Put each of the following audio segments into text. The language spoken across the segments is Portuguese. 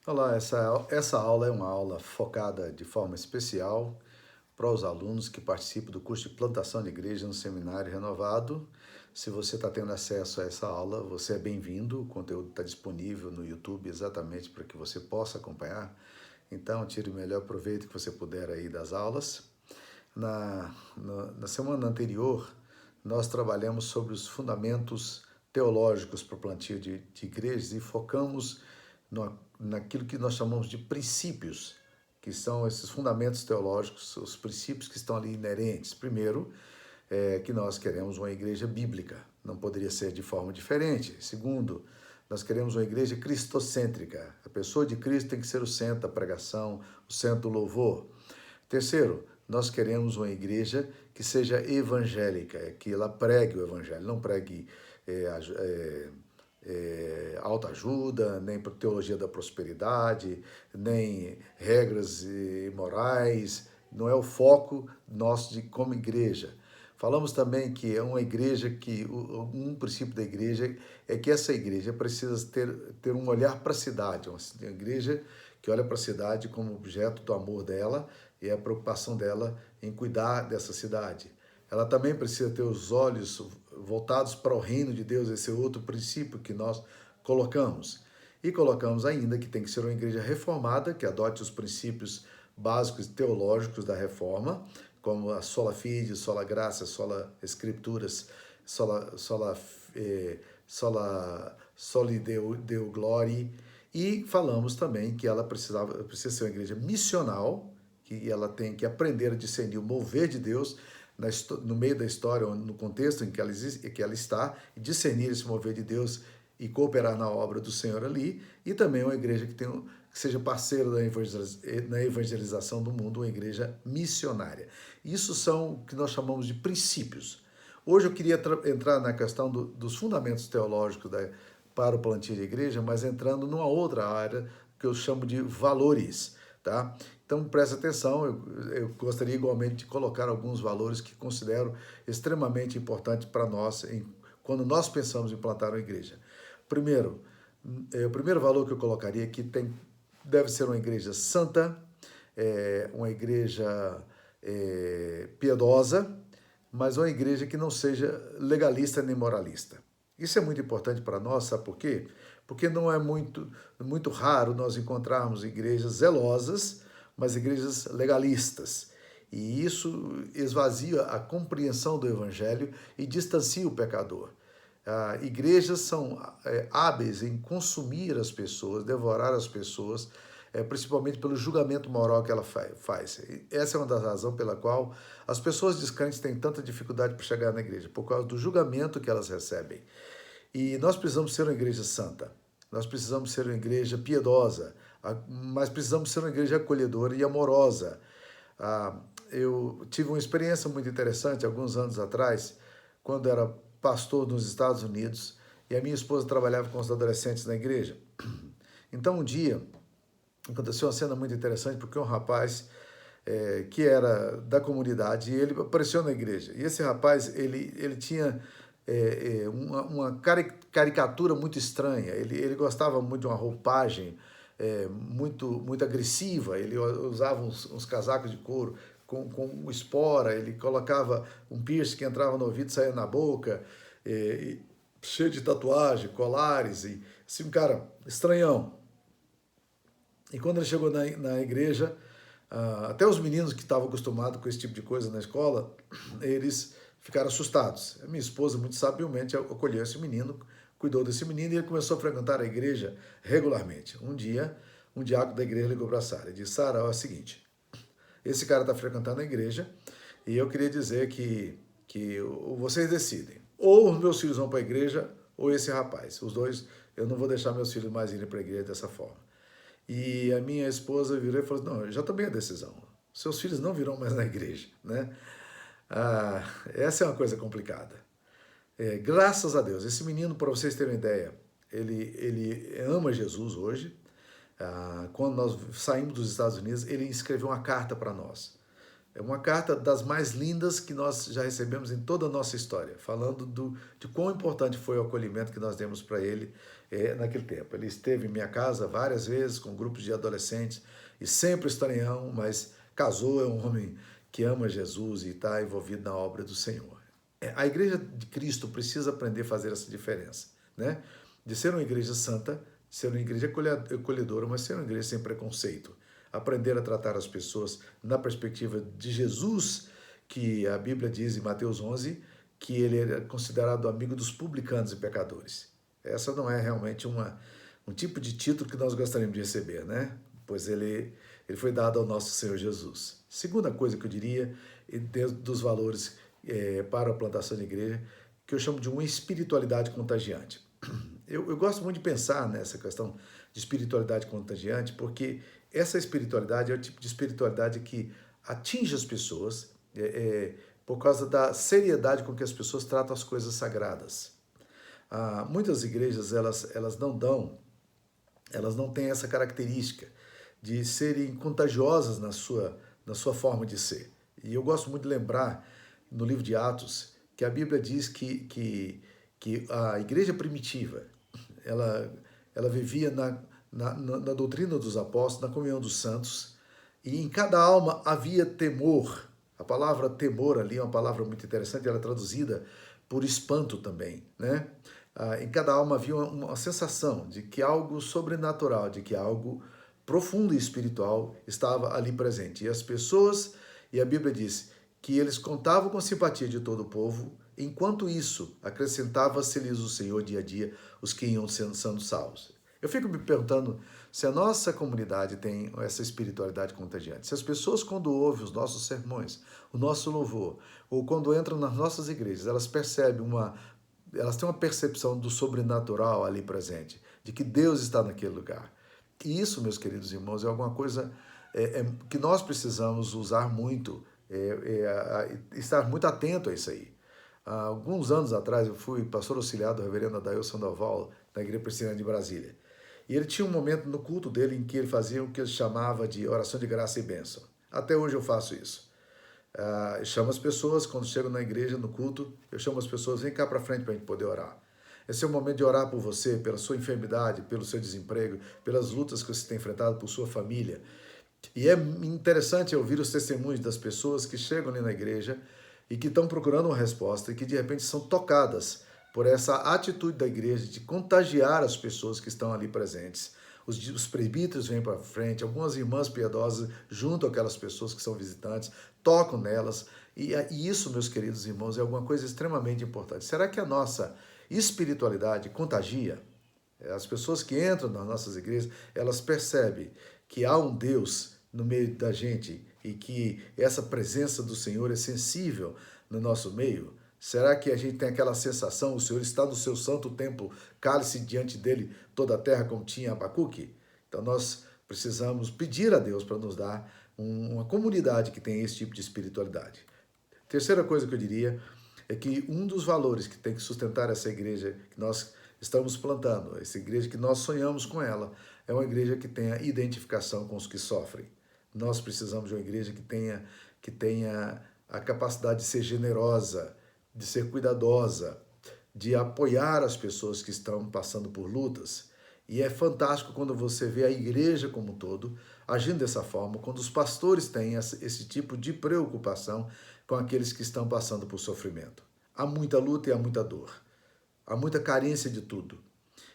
Olá, essa aula é uma aula focada de forma especial para os alunos que participam do curso de plantação de igreja no Seminário Renovado. Se você está tendo acesso a essa aula, você é bem-vindo. O conteúdo está disponível no YouTube exatamente para que você possa acompanhar. Então, tire o melhor proveito que você puder aí das aulas. Na semana anterior, nós trabalhamos sobre os fundamentos teológicos para o plantio de igrejas e focamos naquilo que nós chamamos de princípios, que são esses fundamentos teológicos, os princípios que estão ali inerentes. Primeiro, que nós queremos uma igreja bíblica, não poderia ser de forma diferente. Segundo, nós queremos uma igreja cristocêntrica. A pessoa de Cristo tem que ser o centro da pregação, o centro do louvor. Terceiro, nós queremos uma igreja que seja evangélica, que ela pregue o evangelho, não pregue autoajuda, nem teologia da prosperidade, nem regras morais. Não é o foco nosso de como igreja. Falamos também que é uma igreja que, um princípio da igreja é que essa igreja precisa ter um olhar para a cidade, uma igreja que olha para a cidade como objeto do amor dela e a preocupação dela em cuidar dessa cidade. Ela também precisa ter os olhos voltados para o reino de Deus, esse é outro princípio que nós colocamos. E colocamos ainda que tem que ser uma igreja reformada, que adote os princípios básicos teológicos da reforma, como a sola fide, sola gratia, sola escrituras, soli deo gloria. E falamos também que ela precisa ser uma igreja missional, que ela tem que aprender a discernir o mover de Deus no meio da história, no contexto em que ela está, e discernir esse mover de Deus e cooperar na obra do Senhor ali, e também uma igreja que seja parceira na evangelização do mundo, uma igreja missionária. Isso são o que nós chamamos de princípios. Hoje eu queria entrar na questão dos fundamentos teológicos para o plantio de igreja, mas entrando numa outra área que eu chamo de valores, tá? Então preste atenção, eu gostaria igualmente de colocar alguns valores que considero extremamente importantes para nós quando nós pensamos em plantar uma igreja. Primeiro, o primeiro valor que eu colocaria aqui deve ser uma igreja santa, uma igreja piedosa, mas uma igreja que não seja legalista nem moralista. Isso é muito importante para nós, sabe por quê? Porque não é muito raro nós encontrarmos igrejas zelosas, mas igrejas legalistas. E isso esvazia a compreensão do evangelho e distancia o pecador. Igrejas são hábeis em consumir as pessoas, devorar as pessoas, principalmente pelo julgamento moral que ela faz. Essa é uma das razões pela qual as pessoas descrentes têm tanta dificuldade para chegar na igreja, por causa do julgamento que elas recebem. E nós precisamos ser uma igreja santa, nós precisamos ser uma igreja piedosa, mas precisamos ser uma igreja acolhedora e amorosa. Eu tive uma experiência muito interessante alguns anos atrás, quando era pastor nos Estados Unidos, e a minha esposa trabalhava com os adolescentes na igreja. Então, um dia, aconteceu uma cena muito interessante, porque um rapaz que era da comunidade, ele apareceu na igreja. E esse rapaz, ele tinha uma caricatura muito estranha. Ele gostava muito de uma roupagem muito agressiva. Ele usava uns casacos de couro com espora, ele colocava um piercing que entrava no ouvido e saía na boca, cheio de tatuagem, colares, e assim, um cara estranhão. E quando ele chegou na igreja, até os meninos que estavam acostumados com esse tipo de coisa na escola, eles ficaram assustados. A minha esposa, muito sabiamente, acolheu esse menino, cuidou desse menino, e ele começou a frequentar a igreja regularmente. Um dia, um diácono da igreja ligou para a Sara e disse: Sara, é o seguinte, esse cara está frequentando a igreja e eu queria dizer que vocês decidem. Ou os meus filhos vão para a igreja, ou esse rapaz. Os dois, eu não vou deixar meus filhos mais irem para a igreja dessa forma. E a minha esposa virou e falou: não, eu já tomei a decisão. Seus filhos não virão mais na igreja, né? Essa é uma coisa complicada. Graças a Deus, esse menino, para vocês terem uma ideia, ele ama Jesus hoje. Quando nós saímos dos Estados Unidos, ele escreveu uma carta para nós. É uma carta das mais lindas que nós já recebemos em toda a nossa história, falando de quão importante foi o acolhimento que nós demos para ele naquele tempo. Ele esteve em minha casa várias vezes com grupos de adolescentes e sempre estranhão, mas casou, é um homem que ama Jesus e está envolvido na obra do Senhor. A igreja de Cristo precisa aprender a fazer essa diferença, né? De ser uma igreja santa, ser uma igreja acolhedora, mas ser uma igreja sem preconceito. Aprender a tratar as pessoas na perspectiva de Jesus, que a Bíblia diz em Mateus 11, que ele é considerado amigo dos publicanos e pecadores. Essa não é realmente um tipo de título que nós gostaríamos de receber, né? Pois ele foi dado ao nosso Senhor Jesus. Segunda coisa que eu diria, dentro dos valores para a plantação de igreja, que eu chamo de uma espiritualidade contagiante. Eu gosto muito de pensar nessa questão de espiritualidade contagiante, porque essa espiritualidade é o tipo de espiritualidade que atinge as pessoas por causa da seriedade com que as pessoas tratam as coisas sagradas. Muitas igrejas, elas não têm essa característica de serem contagiosas na sua forma de ser. E eu gosto muito de lembrar, no livro de Atos, que a Bíblia diz que a igreja primitiva, ela vivia na doutrina dos apóstolos, na comunhão dos santos, e em cada alma havia temor. A palavra temor ali é uma palavra muito interessante, ela é traduzida por espanto também, né? Em cada alma havia uma sensação de que algo sobrenatural, de que algo profundo e espiritual estava ali presente. E as pessoas, e a Bíblia diz que eles contavam com simpatia de todo o povo, enquanto isso acrescentava-se-lhes o Senhor dia a dia os que iam sendo salvos. Eu fico me perguntando se a nossa comunidade tem essa espiritualidade contagiante. Se as pessoas, quando ouvem os nossos sermões, o nosso louvor, ou quando entram nas nossas igrejas, elas têm uma percepção do sobrenatural ali presente, de que Deus está naquele lugar. E isso, meus queridos irmãos, é alguma coisa que nós precisamos usar muito, estar muito atento a isso aí. Há alguns anos atrás, eu fui pastor auxiliar do reverendo Adair Sandoval, na Igreja Presbiteriana de Brasília. E ele tinha um momento no culto dele em que ele fazia o que ele chamava de oração de graça e bênção. Até hoje eu faço isso. Eu chamo as pessoas, quando chegam na igreja, no culto, eu chamo as pessoas, vem cá para frente para a gente poder orar. Esse é o momento de orar por você, pela sua enfermidade, pelo seu desemprego, pelas lutas que você tem enfrentado, por sua família. E é interessante ouvir os testemunhos das pessoas que chegam ali na igreja e que estão procurando uma resposta e que de repente são tocadas por essa atitude da igreja de contagiar as pessoas que estão ali presentes. Os presbíteros vêm para frente, algumas irmãs piedosas junto aquelas pessoas que são visitantes, tocam nelas. E isso, meus queridos irmãos, é alguma coisa extremamente importante. Será que a nossa espiritualidade contagia? As pessoas que entram nas nossas igrejas, elas percebem que há um Deus no meio da gente e que essa presença do Senhor é sensível no nosso meio. Será que a gente tem aquela sensação, o Senhor está no seu santo templo, cale-se diante dele toda a terra como tinha Abacuque? Então nós precisamos pedir a Deus para nos dar uma comunidade que tem esse tipo de espiritualidade. Terceira coisa que eu diria é que um dos valores que tem que sustentar essa igreja que nós estamos plantando, essa igreja que nós sonhamos com ela, é uma igreja que tenha identificação com os que sofrem. Nós precisamos de uma igreja que tenha a capacidade de ser generosa, de ser cuidadosa, de apoiar as pessoas que estão passando por lutas. E é fantástico quando você vê a igreja como um todo agindo dessa forma, quando os pastores têm esse tipo de preocupação com aqueles que estão passando por sofrimento. Há muita luta e há muita dor. Há muita carência de tudo.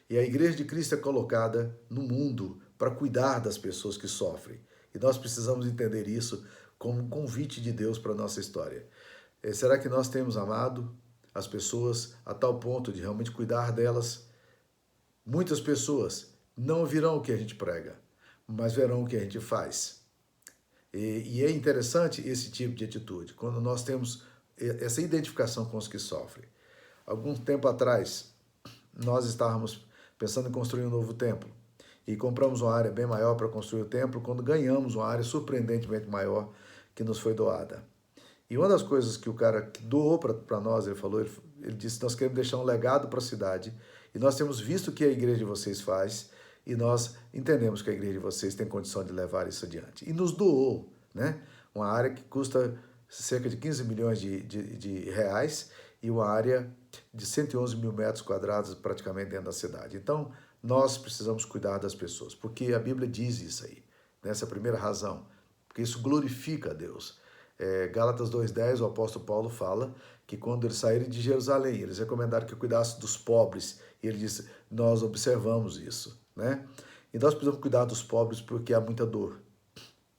E a Igreja de Cristo é colocada no mundo para cuidar das pessoas que sofrem. E nós precisamos entender isso como um convite de Deus para a nossa história. Será que nós temos amado as pessoas a tal ponto de realmente cuidar delas? Muitas pessoas não virão o que a gente prega, mas verão o que a gente faz. E é interessante esse tipo de atitude, quando nós temos essa identificação com os que sofrem. Algum tempo atrás, nós estávamos pensando em construir um novo templo e compramos uma área bem maior para construir o templo, quando ganhamos uma área surpreendentemente maior que nos foi doada. E uma das coisas que o cara que doou para nós, ele disse, nós queremos deixar um legado para a cidade e nós temos visto o que a igreja de vocês faz e nós entendemos que a igreja de vocês tem condição de levar isso adiante. E nos doou, né, uma área que custa cerca de 15 milhões de reais e uma área de 111 mil metros quadrados praticamente dentro da cidade. Então, nós precisamos cuidar das pessoas, porque a Bíblia diz isso aí, nessa primeira razão, porque isso glorifica a Deus. Gálatas 2,10, o apóstolo Paulo fala que quando eles saíram de Jerusalém, eles recomendaram que cuidasse dos pobres, e ele disse, nós observamos isso, né? E nós precisamos cuidar dos pobres porque há muita dor,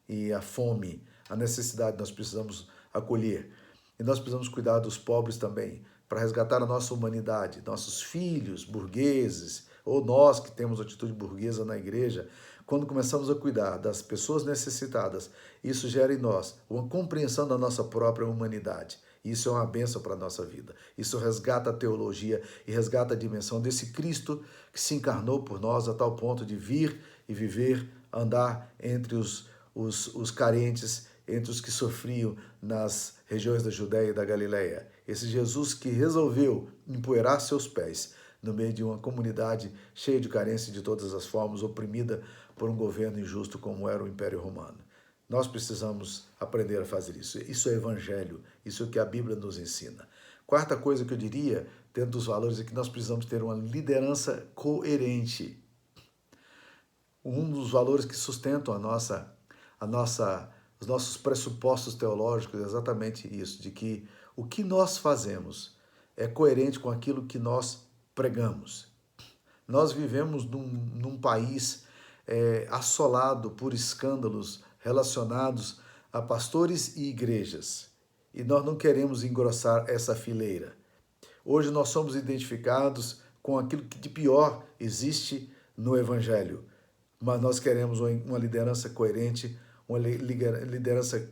e a fome, a necessidade nós precisamos acolher. E nós precisamos cuidar dos pobres também, para resgatar a nossa humanidade, nossos filhos burgueses, ou nós que temos atitude burguesa na igreja, quando começamos a cuidar das pessoas necessitadas, isso gera em nós uma compreensão da nossa própria humanidade. Isso é uma bênção para a nossa vida. Isso resgata a teologia e resgata a dimensão desse Cristo que se encarnou por nós a tal ponto de vir e viver, andar entre os carentes, entre os que sofriam nas regiões da Judéia e da Galileia. Esse Jesus que resolveu empoeirar seus pés no meio de uma comunidade cheia de carência de todas as formas, oprimida por um governo injusto como era o Império Romano. Nós precisamos aprender a fazer isso. Isso é evangelho, isso é o que a Bíblia nos ensina. Quarta coisa que eu diria, dentro dos valores, é que nós precisamos ter uma liderança coerente. Um dos valores que sustentam os nossos pressupostos teológicos é exatamente isso, de que o que nós fazemos é coerente com aquilo que nós pregamos. Nós vivemos num país assolado por escândalos relacionados a pastores e igrejas. E nós não queremos engrossar essa fileira. Hoje nós somos identificados com aquilo que de pior existe no Evangelho. Mas nós queremos uma liderança coerente, uma liderança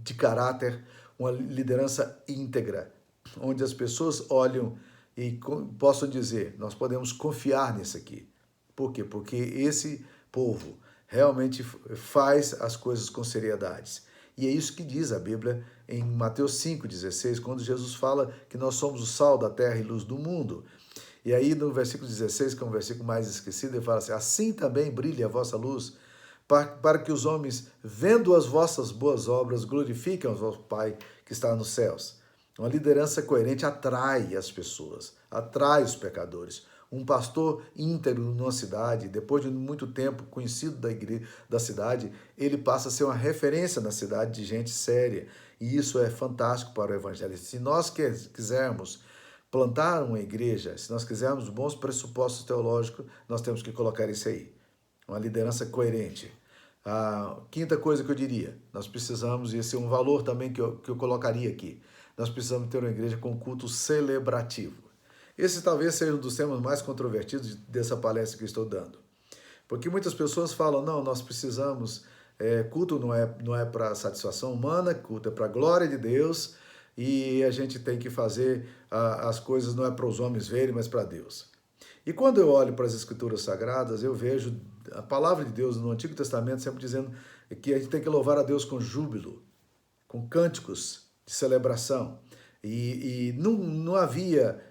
de caráter, uma liderança íntegra, onde as pessoas olham e possam dizer, nós podemos confiar nisso aqui. Por quê? Porque esse povo realmente faz as coisas com seriedade. E é isso que diz a Bíblia em Mateus 5,16, quando Jesus fala que nós somos o sal da terra e luz do mundo. E aí no versículo 16, que é um versículo mais esquecido, ele fala assim, assim também brilhe a vossa luz, para que os homens, vendo as vossas boas obras, glorifiquem o vosso Pai que está nos céus. Uma liderança coerente atrai as pessoas, atrai os pecadores. Um pastor íntegro numa cidade, depois de muito tempo conhecido da igreja, da cidade, ele passa a ser uma referência na cidade de gente séria. E isso é fantástico para o evangelho. Se nós quisermos plantar uma igreja, se nós quisermos bons pressupostos teológicos, nós temos que colocar isso aí. Uma liderança coerente. A quinta coisa que eu diria, nós precisamos, e esse é um valor também que eu colocaria aqui, nós precisamos ter uma igreja com culto celebrativo. Esse talvez seja um dos temas mais controvertidos dessa palestra que eu estou dando. Porque muitas pessoas falam, não, nós precisamos, culto não é para satisfação humana, culto é para a glória de Deus, e a gente tem que fazer as coisas não é para os homens verem, mas para Deus. E quando eu olho para as Escrituras Sagradas, eu vejo a palavra de Deus no Antigo Testamento sempre dizendo que a gente tem que louvar a Deus com júbilo, com cânticos de celebração. E não havia,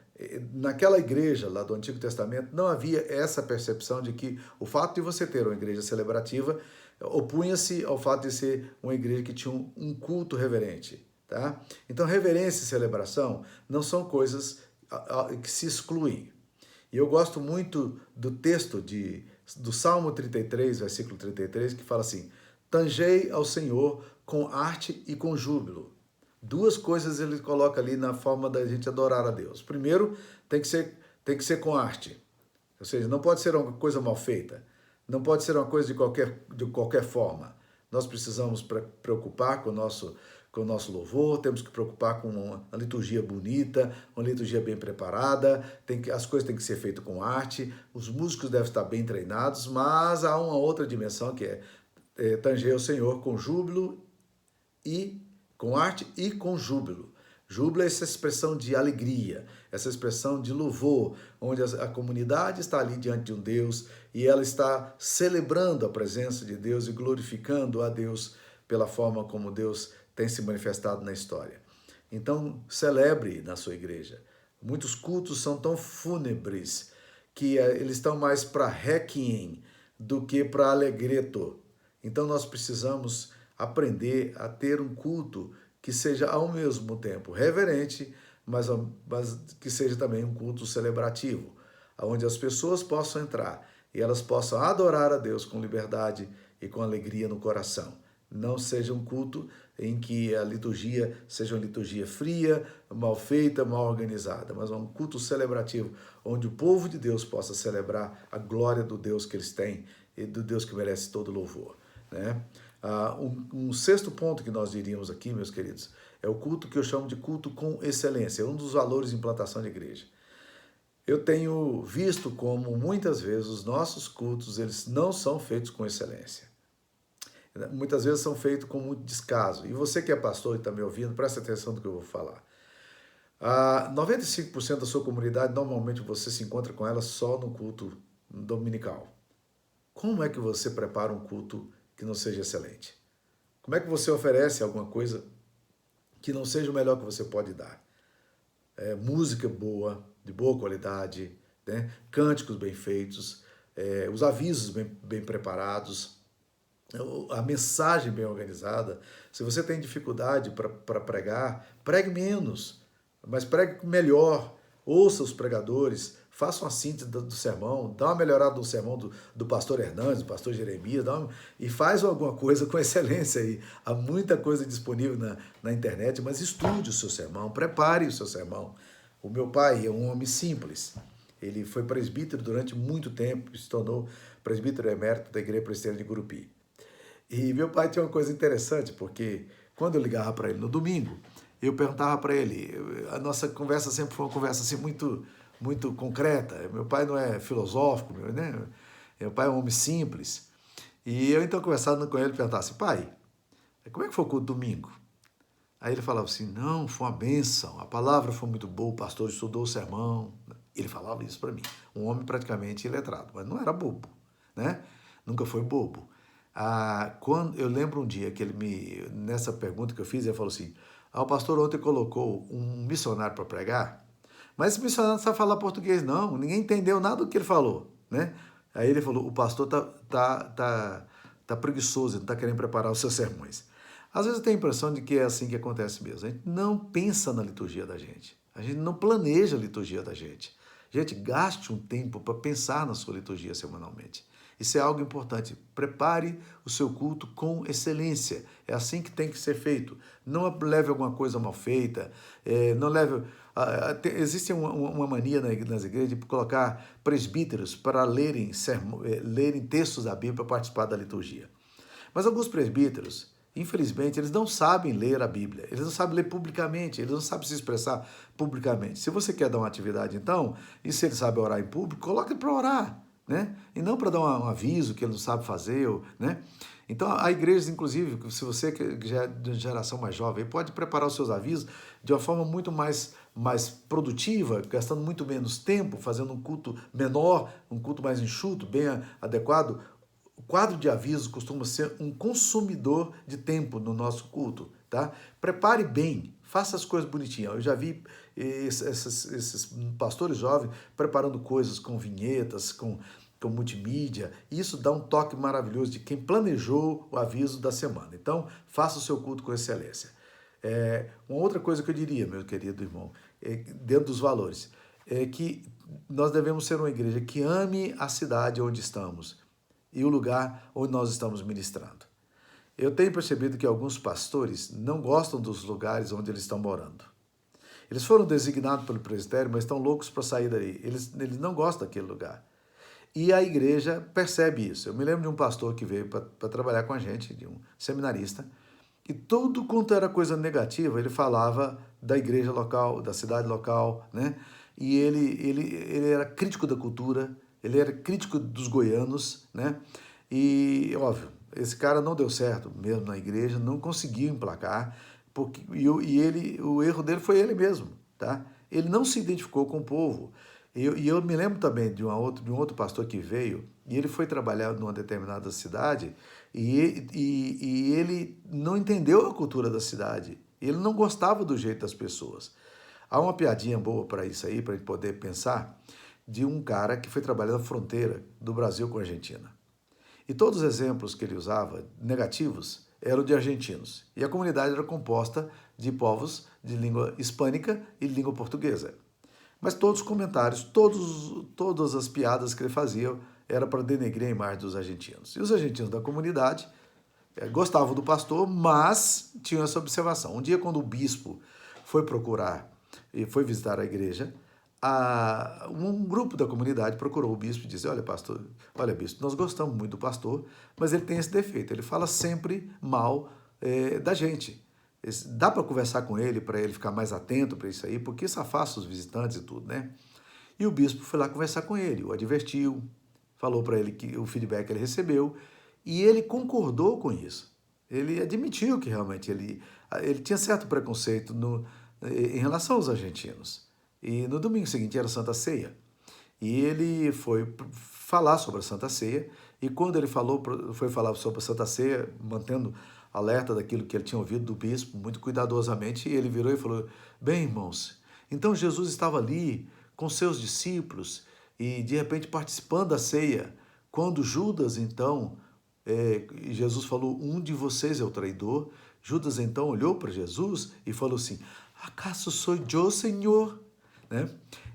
naquela igreja lá do Antigo Testamento, não havia essa percepção de que o fato de você ter uma igreja celebrativa opunha-se ao fato de ser uma igreja que tinha um culto reverente. Tá? Então, reverência e celebração não são coisas que se excluem. E eu gosto muito do texto do Salmo 33, versículo 33, que fala assim, tangei ao Senhor com arte e com júbilo. Duas coisas ele coloca ali na forma da gente adorar a Deus. Primeiro, tem que ser com arte. Ou seja, não pode ser uma coisa mal feita. Não pode ser uma coisa de qualquer forma. Nós precisamos preocupar com o nosso louvor, temos que preocupar com uma liturgia bonita, uma liturgia bem preparada, as coisas têm que ser feitas com arte, os músicos devem estar bem treinados, mas há uma outra dimensão que é tanger ao Senhor com júbilo e com arte e com júbilo. Júbilo é essa expressão de alegria, essa expressão de louvor, onde a comunidade está ali diante de um Deus e ela está celebrando a presença de Deus e glorificando a Deus pela forma como Deus tem se manifestado na história. Então, celebre na sua igreja. Muitos cultos são tão fúnebres que eles estão mais para requiem do que para alegreto. Então, nós precisamos aprender a ter um culto que seja ao mesmo tempo reverente, mas que seja também um culto celebrativo, onde as pessoas possam entrar e elas possam adorar a Deus com liberdade e com alegria no coração. Não seja um culto em que a liturgia seja uma liturgia fria, mal feita, mal organizada, mas um culto celebrativo, onde o povo de Deus possa celebrar a glória do Deus que eles têm e do Deus que merece todo louvor, né? Um sexto ponto que nós diríamos aqui, meus queridos, é o culto que eu chamo de culto com excelência, um dos valores de implantação de igreja. Eu tenho visto como muitas vezes os nossos cultos eles não são feitos com excelência. Muitas vezes são feitos com muito descaso. E você que é pastor e está me ouvindo, presta atenção no que eu vou falar. 95% da sua comunidade, normalmente você se encontra com ela só no culto dominical. Como é que você prepara um culto que não seja excelente? Como é que você oferece alguma coisa que não seja o melhor que você pode dar? Música boa, de boa qualidade, né? Cânticos bem feitos, os avisos bem preparados, a mensagem bem organizada. Se você tem dificuldade para pregar, pregue menos, mas pregue melhor. Ouça os pregadores, faça uma síntese do sermão, dá uma melhorada no sermão do pastor Hernandes, do pastor Jeremias, e faz alguma coisa com excelência aí. Há muita coisa disponível na internet, mas estude o seu sermão, prepare o seu sermão. O meu pai é um homem simples. Ele foi presbítero durante muito tempo, se tornou presbítero emérito da Igreja Presbiteriana de Gurupi. E meu pai tinha uma coisa interessante, porque quando eu ligava para ele no domingo, eu perguntava para ele, a nossa conversa sempre foi uma conversa assim muito concreta. Meu pai não é filosófico, né? Meu pai é um homem simples. E eu então conversando com ele, perguntava assim, pai, como é que foi o culto domingo? Aí ele falava assim, não, foi uma bênção, a palavra foi muito boa, o pastor estudou o sermão. Ele falava isso para mim, um homem praticamente iletrado, mas não era bobo, né? Nunca foi bobo. Quando eu lembro um dia que nessa pergunta que eu fiz, ele falou assim, o pastor ontem colocou um missionário para pregar, mas esse missionário não sabe falar português não, ninguém entendeu nada do que ele falou, né? Aí ele falou, o pastor tá preguiçoso, não está querendo preparar os seus sermões. Às vezes eu tenho a impressão de que é assim que acontece mesmo. A gente não pensa na liturgia da gente. A gente não planeja a liturgia da gente. Gente, gaste um tempo para pensar na sua liturgia semanalmente. Isso é algo importante. Prepare o seu culto com excelência. É assim que tem que ser feito. Não leve alguma coisa mal feita. Não leve... Existe uma mania nas igrejas de colocar presbíteros para lerem textos da Bíblia para participar da liturgia. Mas alguns presbíteros, infelizmente, eles não sabem ler a Bíblia, eles não sabem ler publicamente, eles não sabem se expressar publicamente. Se você quer dar uma atividade, então, e se ele sabe orar em público, coloque ele para orar, né? E não para dar um aviso que ele não sabe fazer, né? Então, há igrejas, inclusive, se você que já é de geração mais jovem, pode preparar os seus avisos de uma forma muito mais produtiva, gastando muito menos tempo, fazendo um culto menor, um culto mais enxuto, bem adequado. O quadro de avisos costuma ser um consumidor de tempo no nosso culto, tá? Prepare bem, faça as coisas bonitinhas. Eu já vi esses pastores jovens preparando coisas com vinhetas, com multimídia, e isso dá um toque maravilhoso de quem planejou o aviso da semana. Então, faça o seu culto com excelência. Uma outra coisa que eu diria, meu querido irmão, dentro dos valores, é que nós devemos ser uma igreja que ame a cidade onde estamos e o lugar onde nós estamos ministrando. Eu tenho percebido que alguns pastores não gostam dos lugares onde eles estão morando. Eles foram designados pelo presbitério, mas estão loucos para sair daí. Eles não gostam daquele lugar. E a igreja percebe isso. Eu me lembro de um pastor que veio para trabalhar com a gente, de um seminarista, e tudo quanto era coisa negativa, ele falava da igreja local, da cidade local, né? E ele era crítico da cultura, ele era crítico dos goianos, né? E, óbvio, esse cara não deu certo mesmo na igreja, não conseguiu emplacar, porque, o erro dele foi ele mesmo, tá? Ele não se identificou com o povo. Eu me lembro também de um outro pastor que veio, e ele foi trabalhar numa determinada cidade, e ele não entendeu a cultura da cidade, ele não gostava do jeito das pessoas. Há uma piadinha boa para isso aí, para a gente poder pensar, de um cara que foi trabalhar na fronteira do Brasil com a Argentina. E todos os exemplos que ele usava, negativos, eram de argentinos. E a comunidade era composta de povos de língua hispânica e língua portuguesa. Mas todos os comentários, todas as piadas que ele fazia era para denegrir a imagem dos argentinos. E os argentinos da comunidade gostavam do pastor, mas tinham essa observação. Um dia, quando o bispo foi procurar e foi visitar a igreja, um grupo da comunidade procurou o bispo e disse: olha, pastor, olha, bispo, nós gostamos muito do pastor, mas ele tem esse defeito, ele fala sempre mal da gente. Dá para conversar com ele, para ele ficar mais atento para isso aí, porque isso afasta os visitantes e tudo, né? E o bispo foi lá conversar com ele, o advertiu, falou para ele que o feedback ele recebeu, e ele concordou com isso. Ele admitiu que realmente ele tinha certo preconceito em relação aos argentinos. E no domingo seguinte era Santa Ceia. E ele foi falar sobre a Santa Ceia, e quando ele foi falar sobre a Santa Ceia, mantendo alerta daquilo que ele tinha ouvido do bispo, muito cuidadosamente, ele virou e falou: bem, irmãos, então Jesus estava ali com seus discípulos e de repente participando da ceia, quando Judas então, Jesus falou: um de vocês é o traidor. Judas então olhou para Jesus e falou assim: acaso sou eu, Senhor? Né?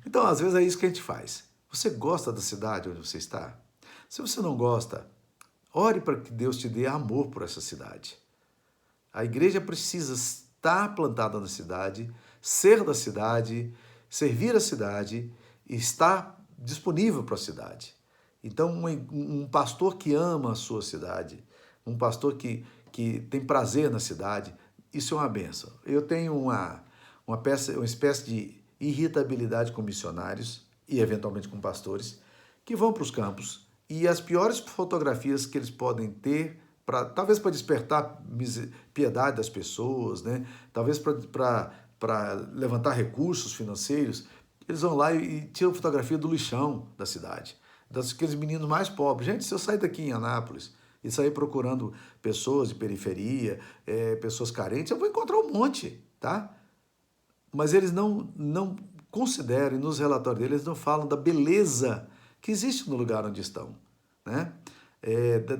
Então, às vezes é isso que a gente faz. Você gosta da cidade onde você está? Se você não gosta, ore para que Deus te dê amor por essa cidade. A igreja precisa estar plantada na cidade, ser da cidade, servir a cidade e estar disponível para a cidade. Então, um pastor que ama a sua cidade, um pastor que tem prazer na cidade, isso é uma bênção. Eu tenho uma espécie de irritabilidade com missionários e, eventualmente, com pastores que vão para os campos e as piores fotografias que eles podem ter, talvez para despertar piedade das pessoas, né? Talvez para levantar recursos financeiros, eles vão lá e tiram fotografia do lixão da cidade, daqueles meninos mais pobres. Gente, se eu sair daqui em Anápolis e sair procurando pessoas de periferia, pessoas carentes, eu vou encontrar um monte, tá? Mas eles não consideram, e nos relatórios deles, eles não falam da beleza que existe no lugar onde estão, né?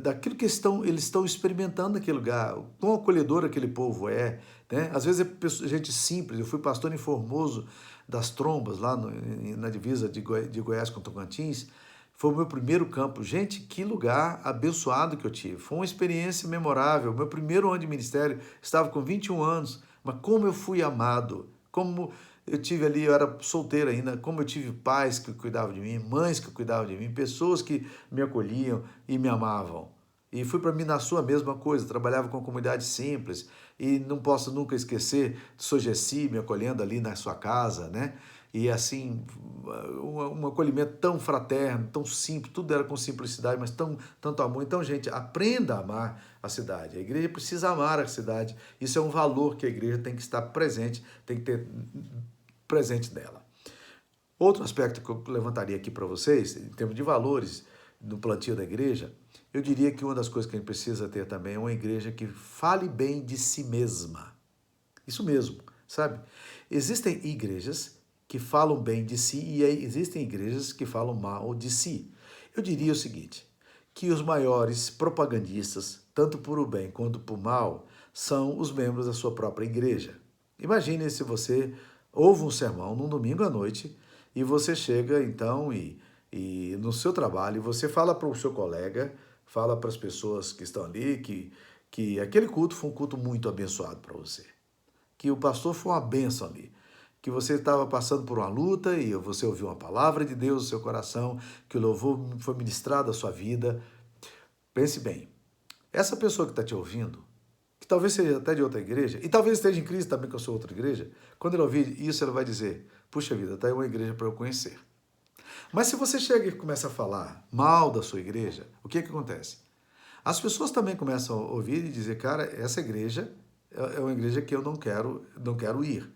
Daquilo que eles estão experimentando naquele lugar, quão acolhedor aquele povo é, né? Às vezes é gente simples. Eu fui pastor em Formoso das Trombas, lá na divisa de Goiás com Tocantins. Foi o meu primeiro campo. Gente, que lugar abençoado que eu tive. Foi uma experiência memorável. Meu primeiro ano de ministério, estava com 21 anos, mas como eu fui amado, como eu tive ali, eu era solteiro ainda, como eu tive pais que cuidavam de mim, mães que cuidavam de mim, pessoas que me acolhiam e me amavam. E fui para Minaçu a mesma coisa, trabalhava com comunidade simples, e não posso nunca esquecer do Sr. Gessi me acolhendo ali na sua casa, né? E assim, um acolhimento tão fraterno, tão simples, tudo era com simplicidade, mas tanto amor. Então, gente, aprenda a amar a cidade. A igreja precisa amar a cidade. Isso é um valor que a igreja tem que estar presente, tem que ter presente nela. Outro aspecto que eu levantaria aqui para vocês, em termos de valores no plantio da igreja, eu diria que uma das coisas que a gente precisa ter também é uma igreja que fale bem de si mesma. Isso mesmo, sabe? Existem igrejas que falam bem de si e existem igrejas que falam mal de si. Eu diria o seguinte, que os maiores propagandistas, tanto por o bem quanto por mal, são os membros da sua própria igreja. Imagine se você ouve um sermão num domingo à noite e você chega então e no seu trabalho você fala para o seu colega, fala para as pessoas que estão ali que aquele culto foi um culto muito abençoado para você, que o pastor foi uma bênção ali, que você estava passando por uma luta e você ouviu uma palavra de Deus no seu coração, que o louvor foi ministrado à sua vida. Pense bem, essa pessoa que está te ouvindo, que talvez seja até de outra igreja, e talvez esteja em crise também com a sua outra igreja, quando ele ouvir isso, ele vai dizer: puxa vida, está aí uma igreja para eu conhecer. Mas se você chega e começa a falar mal da sua igreja, o que acontece? As pessoas também começam a ouvir e dizer: cara, essa igreja é uma igreja que eu não quero ir.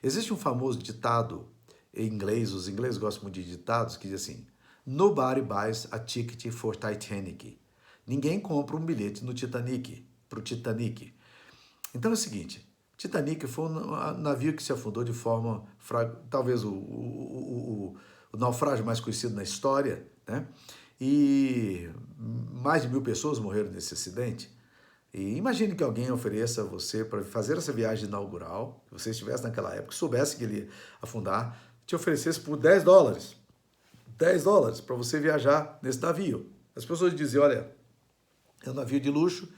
Existe um famoso ditado em inglês, os ingleses gostam muito de ditados, que diz assim: nobody buys a ticket for Titanic. Ninguém compra um bilhete no Titanic, para o Titanic. Então é o seguinte, Titanic foi um navio que se afundou de forma, talvez o naufrágio mais conhecido na história, né? E mais de 1.000 pessoas morreram nesse acidente. E imagine que alguém ofereça a você para fazer essa viagem inaugural, que você estivesse naquela época, soubesse que ele ia afundar, te oferecesse por $10. $10 para você viajar nesse navio. As pessoas diziam, olha, é um navio de luxo,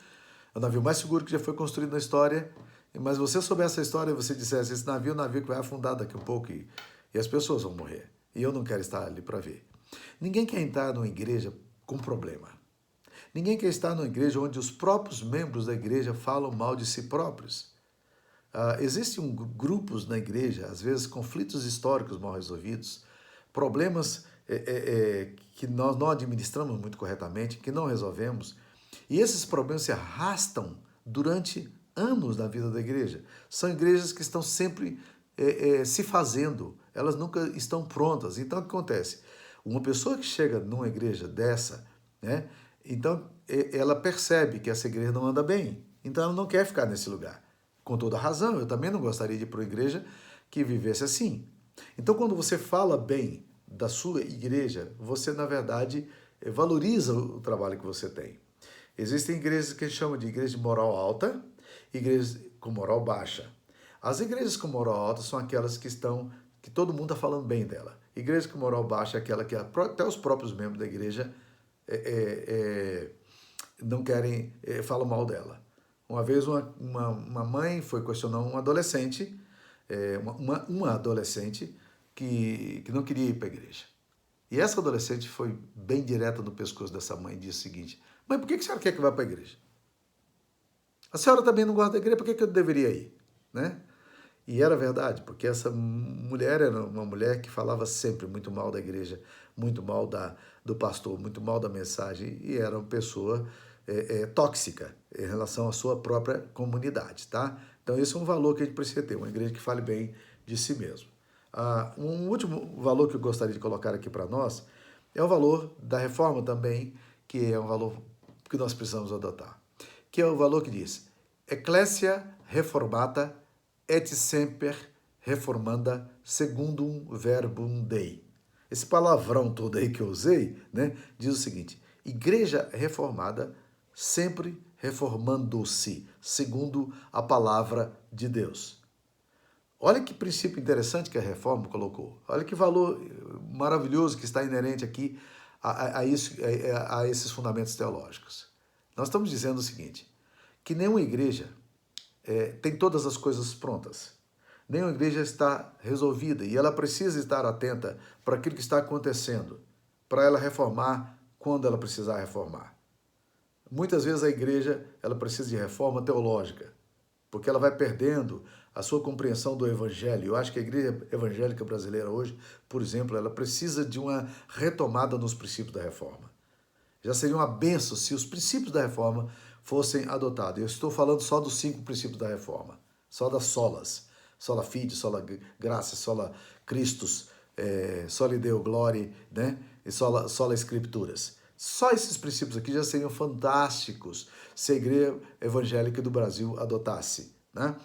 é o navio mais seguro que já foi construído na história, mas você soubesse essa história e você dissesse, esse navio é um navio que vai afundar daqui a um pouco e as pessoas vão morrer. E eu não quero estar ali para ver. Ninguém quer entrar numa igreja com problema. Ninguém quer estar numa igreja onde os próprios membros da igreja falam mal de si próprios. Existem grupos na igreja, às vezes conflitos históricos mal resolvidos, problemas que nós não administramos muito corretamente, que não resolvemos, e esses problemas se arrastam durante anos na vida da igreja. São igrejas que estão sempre se fazendo, elas nunca estão prontas. Então, o que acontece? Uma pessoa que chega numa igreja dessa, né, então ela percebe que essa igreja não anda bem, então ela não quer ficar nesse lugar. Com toda razão, eu também não gostaria de ir para uma igreja que vivesse assim. Então, quando você fala bem da sua igreja, você, na verdade, valoriza o trabalho que você tem. Existem igrejas que a gente chama de igreja de moral alta, igrejas com moral baixa. As igrejas com moral alta são aquelas que todo mundo está falando bem dela. Igreja com moral baixa é aquela que até os próprios membros da igreja não querem, falam mal dela. Uma vez uma mãe foi questionar um adolescente, uma adolescente que não queria ir para a igreja. E essa adolescente foi bem direta no pescoço dessa mãe e disse o seguinte, mãe, por que a senhora quer que eu vá para a igreja? A senhora também não gosta da igreja, por que eu deveria ir? Né? E era verdade, porque essa mulher era uma mulher que falava sempre muito mal da igreja, muito mal do pastor, muito mal da mensagem, e era uma pessoa tóxica em relação à sua própria comunidade, tá? Então esse é um valor que a gente precisa ter, uma igreja que fale bem de si mesmo. Um último valor que eu gostaria de colocar aqui para nós é o valor da reforma também, que é um valor que nós precisamos adotar, que é o valor que diz Ecclesia reformata et semper reformanda secundum verbum Dei. Esse palavrão todo aí que eu usei, né, diz o seguinte, igreja reformada sempre reformando-se, segundo a palavra de Deus. Olha que princípio interessante que a reforma colocou. Olha que valor maravilhoso que está inerente aqui a esses fundamentos teológicos. Nós estamos dizendo o seguinte, que nenhuma igreja tem todas as coisas prontas. Nenhuma igreja está resolvida e ela precisa estar atenta para aquilo que está acontecendo, para ela reformar quando ela precisar reformar. Muitas vezes a igreja ela precisa de reforma teológica, porque ela vai perdendo a sua compreensão do evangelho. Eu acho que a igreja evangélica brasileira hoje, por exemplo, ela precisa de uma retomada nos princípios da reforma. Já seria uma benção se os princípios da reforma fossem adotados. Eu estou falando só dos 5 princípios da reforma, só das solas. Sola fide, sola graça, sola Christus, soli Deo gloria, né? E sola escrituras. Só esses princípios aqui já seriam fantásticos se a igreja evangélica do Brasil adotasse, né?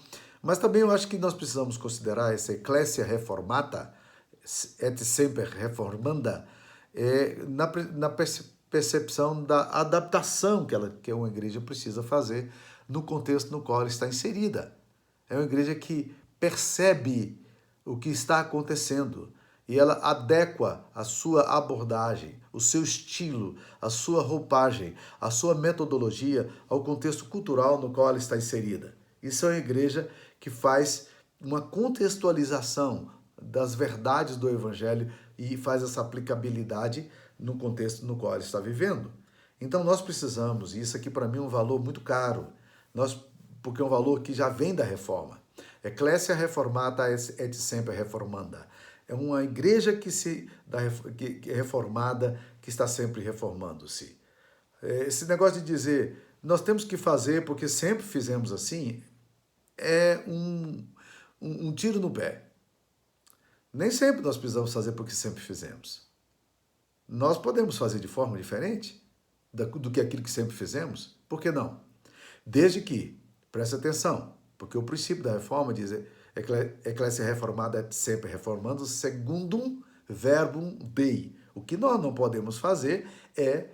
Mas também eu acho que nós precisamos considerar essa ecclesia reformata et semper reformanda na percepção da adaptação que uma igreja precisa fazer no contexto no qual ela está inserida. É uma igreja que percebe o que está acontecendo e ela adequa a sua abordagem, o seu estilo, a sua roupagem, a sua metodologia ao contexto cultural no qual ela está inserida. Isso é uma igreja que faz uma contextualização das verdades do evangelho e faz essa aplicabilidade no contexto no qual ela está vivendo. Então nós precisamos, e isso aqui para mim é um valor muito caro, porque é um valor que já vem da reforma. Ecclesia reformata et semper reformanda. É uma igreja que é reformada, que está sempre reformando-se. Esse negócio de dizer, nós temos que fazer porque sempre fizemos assim, é um tiro no pé. Nem sempre nós precisamos fazer porque sempre fizemos. Nós podemos fazer de forma diferente do que aquilo que sempre fizemos. Por que não? Desde que, preste atenção, porque o princípio da reforma diz Ecclesia reformada et semper reformando secundum verbum Dei. O que nós não podemos fazer é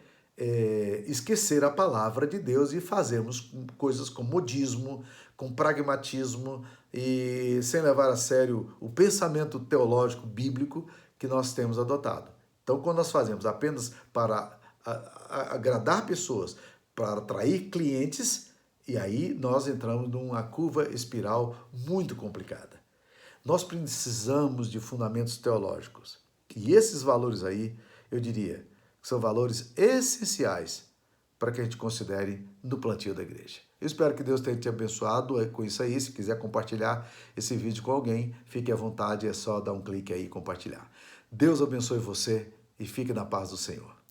esquecer a palavra de Deus e fazermos coisas com modismo, com pragmatismo e sem levar a sério o pensamento teológico bíblico que nós temos adotado. Então, quando nós fazemos apenas para agradar pessoas, para atrair clientes, e aí nós entramos numa curva espiral muito complicada. Nós precisamos de fundamentos teológicos. E esses valores aí, eu diria, são valores essenciais para que a gente considere no plantio da igreja. Eu espero que Deus tenha te abençoado com isso aí. Se quiser compartilhar esse vídeo com alguém, fique à vontade, é só dar um clique aí e compartilhar. Deus abençoe você e fique na paz do Senhor.